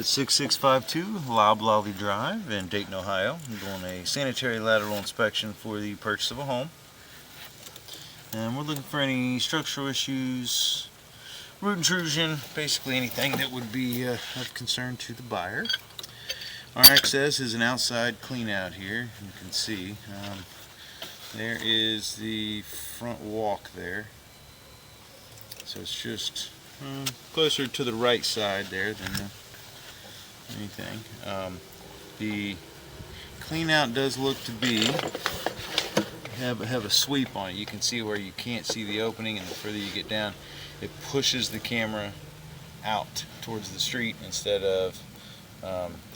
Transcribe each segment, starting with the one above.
at 6652 Loblolly Drive in Dayton, Ohio. I'm doing a sanitary lateral inspection for the purchase of a home. And we're looking for any structural issues, root intrusion, basically anything that would be of concern to the buyer. Our access is an outside clean out here. You can see there is the front walk there. So it's just closer to the right side there than anything. The clean out does look to be have a sweep on it. You can see where you can't see the opening, and the further you get down, it pushes the camera out towards the street instead of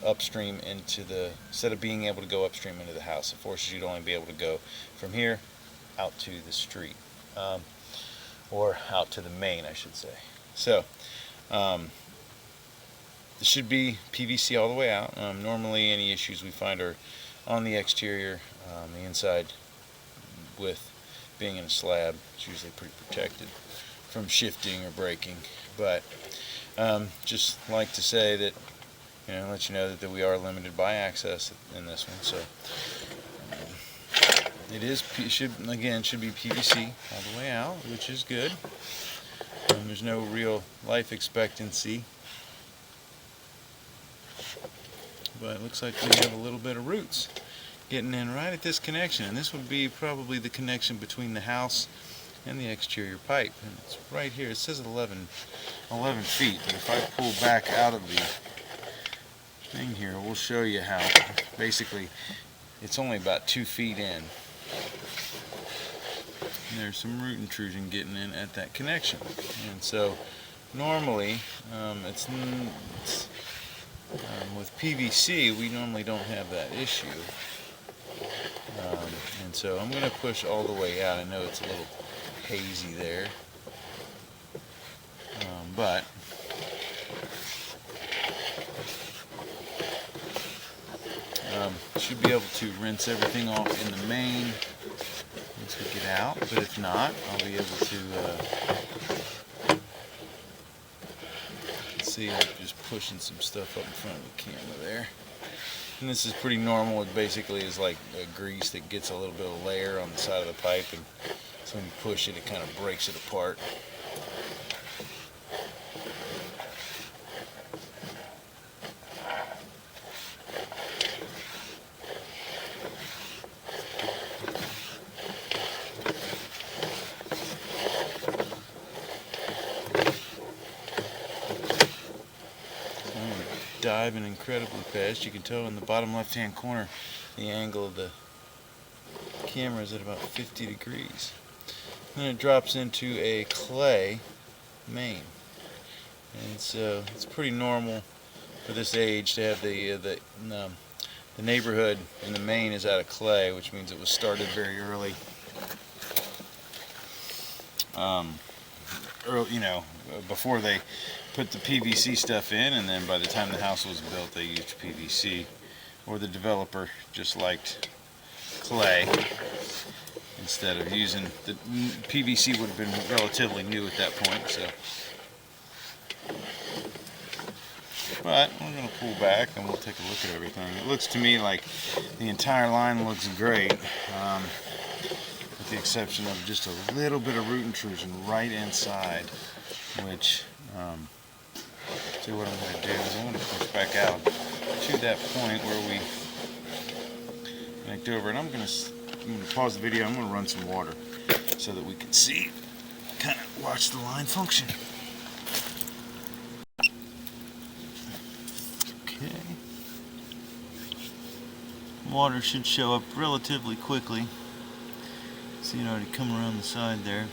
upstream instead of being able to go upstream into the house. It forces you to only be able to go from here out to the street, or out to the main, I should say. So it should be PVC all the way out. Normally any issues we find are on the exterior. The inside, with being in a slab, it's usually pretty protected from shifting or breaking. But just like to say that, let you know that we are limited by access in this one. So it should be PVC all the way out, which is good. There's no real life expectancy, but it looks like we have a little bit of roots getting in right at this connection, and this would be probably the connection between the house and the exterior pipe, and it's right here. It says 11 feet, but if I pull back out of the thing here, we'll show you how basically it's only about 2 feet in. And there's some root intrusion getting in at that connection, and so normally with PVC we normally don't have that issue, and so I'm going to push all the way out. I know it's a little hazy there, but should be able to rinse everything off in the main once we get out, but if not, I'll be able to see, I'm just pushing some stuff up in front of the camera there. And this is pretty normal. It basically is like a grease that gets a little bit of layer on the side of the pipe, and so when you push it, it kind of breaks it apart. Diving incredibly fast. You can tell in the bottom left hand corner the angle of the camera is at about 50 degrees. Then it drops into a clay main, and so it's pretty normal for this age to have the neighborhood in the main is out of clay, which means it was started very early. Before they put the PVC stuff in, and then by the time the house was built they used PVC, or the developer just liked clay instead of using the PVC. Would have been relatively new at that point. So, but we're going to pull back and we'll take a look at everything. It looks to me like the entire line looks great, with the exception of just a little bit of root intrusion right inside, which so what I'm going to do is I'm going to push back out to that point where we connect over, and I'm going to pause the video. I'm going to run some water so that we can see, kind of watch the line function. Okay. Water should show up relatively quickly. See it already come around the side there.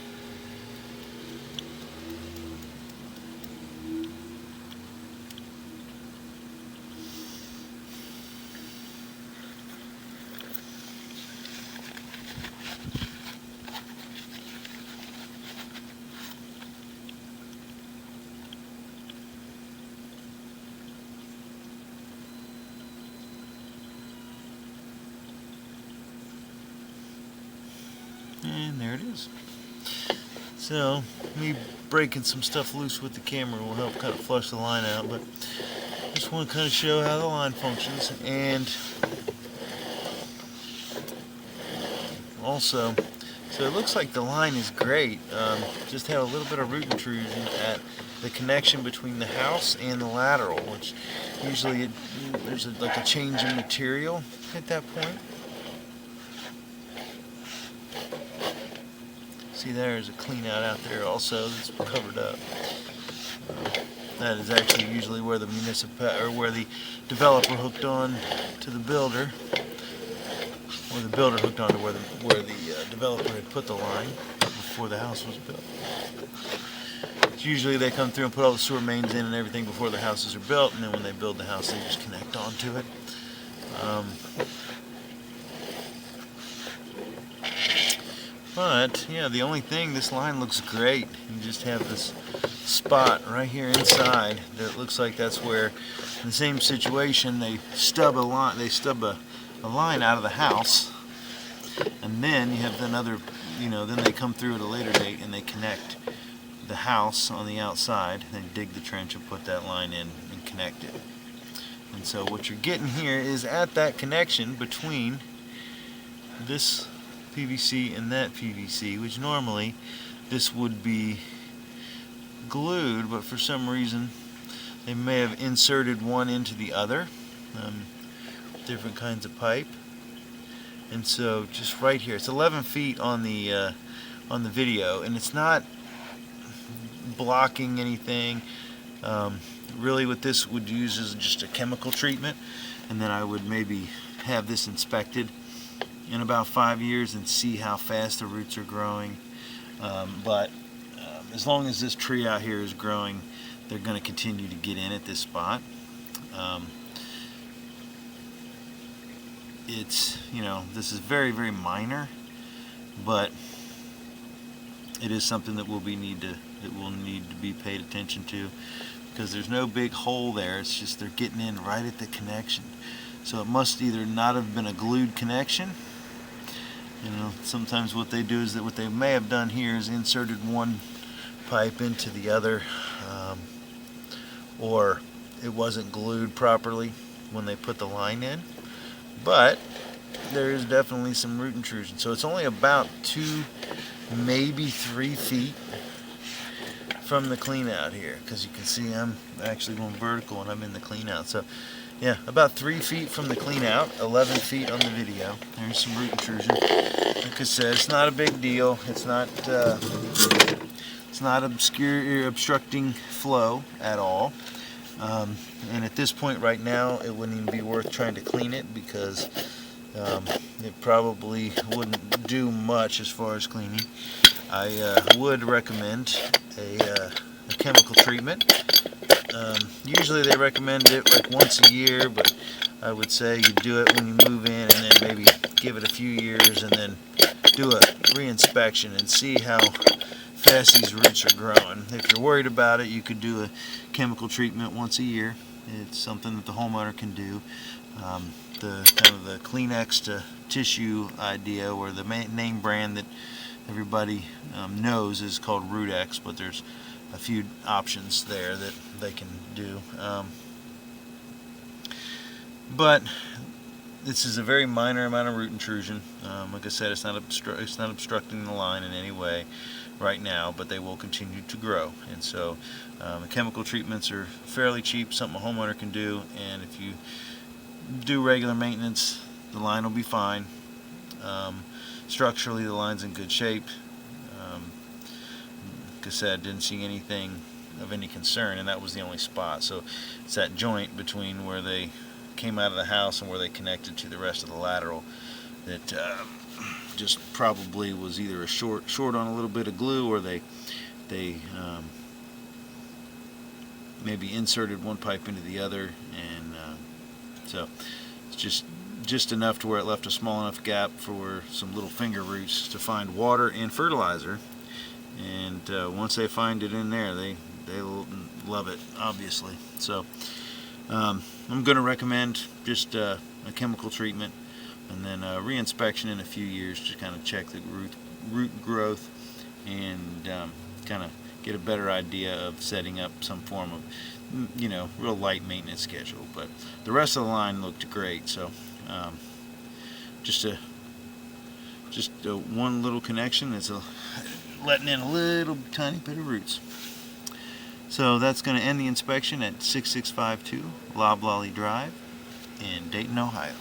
And there it is. So me breaking some stuff loose with the camera will help kind of flush the line out, but just want to kind of show how the line functions, and also, so it looks like the line is great. Just have a little bit of root intrusion at the connection between the house and the lateral, which usually there's like a change in material at that point. See, there's a clean out there also that's covered up. That is actually usually where the where the developer hooked on to the builder, or the builder hooked on to where the developer had put the line before the house was built. It's usually they come through and put all the sewer mains in and everything before the houses are built, and then when they build the house, they just connect onto it. But yeah, the only thing, this line looks great. You just have this spot right here inside that looks like that's where, in the same situation, they stub a line. They stub a line out of the house, and then you have another. Then they come through at a later date and they connect the house on the outside. They dig the trench and put that line in and connect it. And so what you're getting here is at that connection between this PVC and that PVC, which normally this would be glued, but for some reason they may have inserted one into the other, different kinds of pipe. And so just right here, it's 11 feet on the video, and it's not blocking anything. Really what this would use is just a chemical treatment, and then I would maybe have this inspected in about 5 years and see how fast the roots are growing. But as long as this tree out here is growing, they're going to continue to get in at this spot. It's, this is very, very minor, but it is something that will need to be paid attention to, because there's no big hole there. It's just they're getting in right at the connection. So it must either not have been a glued connection. Sometimes what they do is that what they may have done here is inserted one pipe into the other, or it wasn't glued properly when they put the line in. But there is definitely some root intrusion. So it's only about 2, maybe 3 feet from the clean out here, because you can see I'm actually going vertical and I'm in the clean out. So yeah, about 3 feet from the clean out, 11 feet on the video. There's some root intrusion. Like I said, it's not a big deal. It's not obstructing flow at all. And at this point right now, it wouldn't even be worth trying to clean it, because it probably wouldn't do much as far as cleaning. I would recommend a chemical treatment. Usually they recommend it like once a year, but I would say you do it when you move in, and then maybe give it a few years and then do a re-inspection and see how fast these roots are growing. If you're worried about it, you could do a chemical treatment once a year. It's something that the homeowner can do. The kind of the Kleenex to tissue idea, or the name brand that everybody knows is called Root-X, but there's a few options there that they can do. But this is a very minor amount of root intrusion. Like I said, it's not obstructing the line in any way right now, but they will continue to grow. And so the chemical treatments are fairly cheap, something a homeowner can do, and if you do regular maintenance, the line will be fine. Structurally, the line's in good shape. Like I said, didn't see anything of any concern, and that was the only spot. So it's that joint between where they came out of the house and where they connected to the rest of the lateral that just probably was either a short on a little bit of glue, or they maybe inserted one pipe into the other, and so it's just enough to where it left a small enough gap for some little finger roots to find water and fertilizer. And once they find it in there, they love it, obviously. So I'm going to recommend just a chemical treatment, and then a re-inspection in a few years to kind of check the root growth, and kind of get a better idea of setting up some form of you know, real light maintenance schedule. But the rest of the line looked great. So just one little connection that's letting in a little tiny bit of roots. So that's going to end the inspection at 6652 Loblolly Drive in Dayton, Ohio.